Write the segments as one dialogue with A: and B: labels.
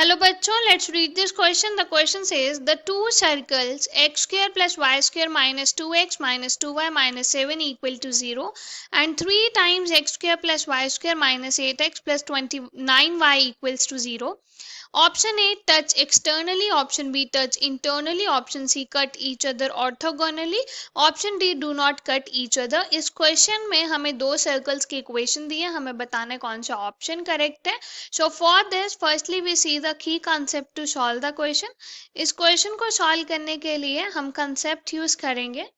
A: Hello बच्चों, let's read this question. The question says the two circles x square plus y square minus 2x minus 2y minus 7 equal to 0 and 3 times x square plus y square minus 8x plus 29y equals to 0. Option A touch externally, option B touch internally, option C cut each other orthogonally, option D do not cut each other. इस question में हमें दो circles की equation दी है, हमें बताना है कौन सा ऑप्शन करेक्ट है. So for this firstly we see the key concept to solve the question. इस क्वेश्चन को सॉल्व करने के लिए हम कंसेप्ट यूज करेंगे.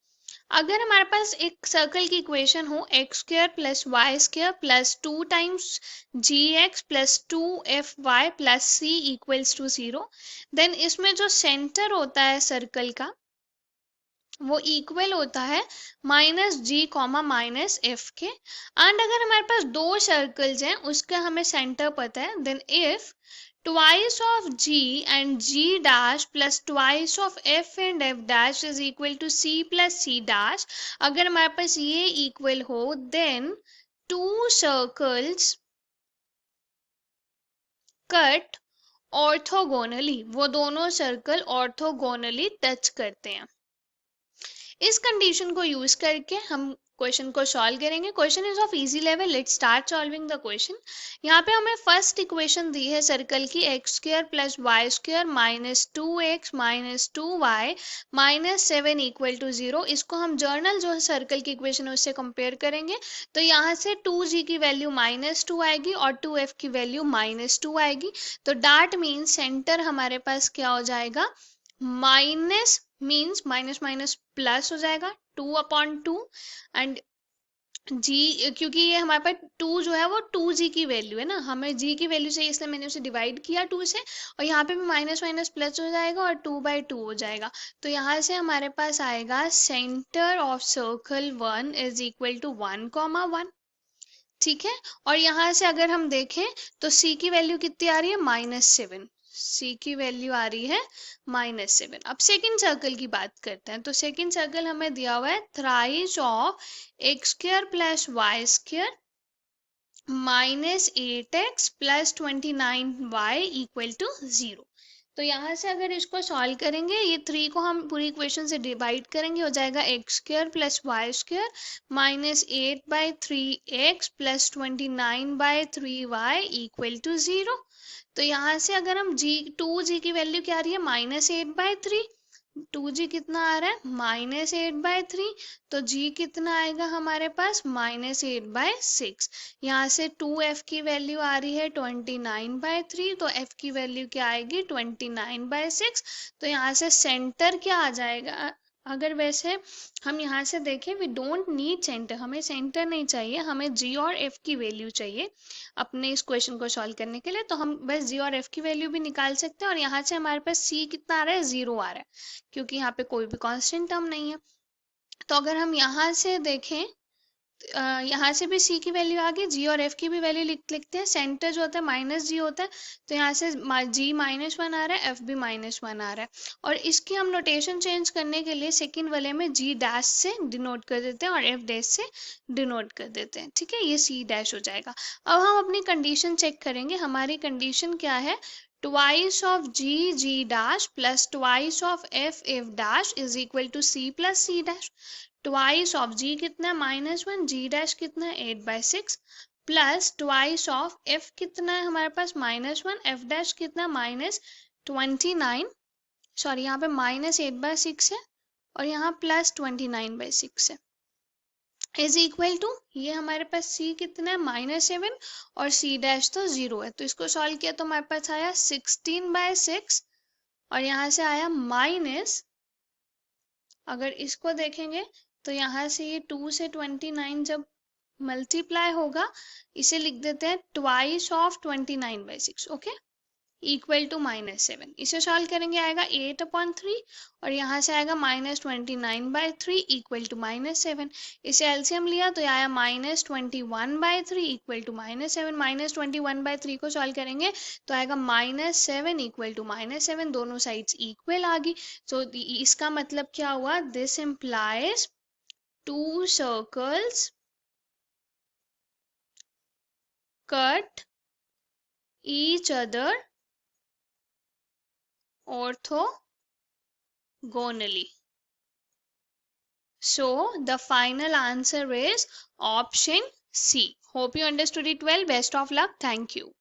A: अगर हमारे पास एक सर्कल की इक्वेशन हो x square plus y square plus 2 times g x plus 2fy plus c equals to 0, then इसमें जो सेंटर होता है सर्कल का वो इक्वल होता है माइनस जी कॉमा माइनस एफ के. एंड अगर हमारे पास दो सर्कल्स हैं उसका हमें सेंटर पता है, then if twice of g and g dash plus twice of f and f dash is equal to c plus c dash, अगर हमारे पास ये इक्वल हो then two circles cut orthogonally, वो दोनों सर्कल ऑर्थोगोनली टच करते हैं. इस condition को यूज करके हम क्वेश्चन को सॉल्व करेंगे. Question is of easy level. Let's start solving the question. यहाँ पे हमें फर्स्ट इक्वेशन दी है सर्कल की x square plus y square minus 2x minus 2y minus 7 equal to 0. इसको हम जर्नल जो है सर्कल की इक्वेशन है उससे कंपेयर करेंगे. तो यहाँ से 2g की वैल्यू माइनस 2 आएगी और 2f की वैल्यू माइनस 2 आएगी. तो डैट मीन सेंटर हमारे पास क्या हो जाएगा, minus means minus minus plus हो जाएगा 2/2 एंड जी, क्योंकि ये हमारे पास 2 जो है वो 2g की वैल्यू है ना, हमें g की वैल्यू चाहिए इसलिए मैंने उसे डिवाइड किया 2 से, और यहाँ पे भी माइनस माइनस प्लस हो जाएगा और 2/2 हो जाएगा. तो यहाँ से हमारे पास आएगा centre of circle 1 is equal to 1,1. ठीक है. और यहाँ से अगर हम देखें तो c की वैल्यू कितनी आ रही है, -7. c की वैल्यू आ रही है -7. अब सेकंड सर्कल की बात करते हैं. तो सेकंड सर्कल हमें दिया हुआ है thrice of x square plus y square minus 8x plus 29y equal to 0. तो यहाँ से अगर इसको सॉल्व करेंगे, ये 3 को हम पूरी इक्वेशन से डिवाइड करेंगे, हो जाएगा x square plus y square minus 8/3x plus 29/3y equal to 0. तो यहाँ से अगर हम जी की वैल्यू क्या आ रही है, -8/3. 2g कितना आ रहा है, -8/3. तो g कितना आएगा हमारे पास, -8/6. यहाँ से 2f की वैल्यू आ रही है 29/3, तो f की वैल्यू क्या आएगी 29/6. तो यहाँ से सेंटर क्या आ जाएगा, अगर वैसे हम यहाँ से देखें वी डोंट नीड सेंटर, हमें सेंटर नहीं चाहिए, हमें g और f की वैल्यू चाहिए अपने इस क्वेश्चन को सॉल्व करने के लिए. तो हम बस g और f की वैल्यू भी निकाल सकते हैं, और यहाँ से हमारे पास c कितना आ रहा है, 0 आ रहा है, क्योंकि यहाँ पे कोई भी कांस्टेंट टर्म नहीं है. तो अगर हम यहाँ से देखें, यहाँ से भी c की वैल्यू आ गई, g और f की भी वैल्यू लिखते हैं. सेंटर जो होता है -g होता है, तो यहाँ से g -1 आ रहा है, f भी -1 आ रहा है. और इसकी हम नोटेशन चेंज करने के लिए सेकंड वाले में g डैश से डिनोट कर देते हैं और f डैश से डिनोट कर देते हैं. ठीक है, ये c डैश हो जाएगा. अब हम अपनी कंडीशन चेक करेंगे. हमारी कंडीशन क्या है, twice of g dash plus twice of f dash is equal to c plus c dash. Twice of g कितना है, -1, g डैश कितना है 8/6, प्लस ट्वाइस ऑफ f कितना है हमारे पास -1, f डैश कितना -29, सॉरी यहाँ पे -8/6 है और यहाँ +29/6 है, इज इक्वल टू, ये हमारे पास c कितना है -7 और c डैश तो 0 है. तो इसको सॉल्व किया तो हमारे पास आया 16/6 और यहाँ से आया माइनस, अगर इसको देखेंगे तो यहाँ से ये 2 से 29 जब मल्टीप्लाई होगा, इसे लिख देते हैं twice of 29/6. Okay, equal to -7. इसे सॉल्व करेंगे आएगा 8/3 और यहाँ से आएगा -29/3 इक्वल टू -7. इसे एलसीएम लिया तो आया -21/3 इक्वल टू -7. -21/3 को सॉल्व करेंगे तो आएगा -7 इक्वल टू -7. दोनों साइड्स इक्वल आ गई. सो इसका मतलब क्या हुआ, this implies two circles cut each other orthogonally. So the final answer is option C. Hope you understood it well. Best of luck. Thank you.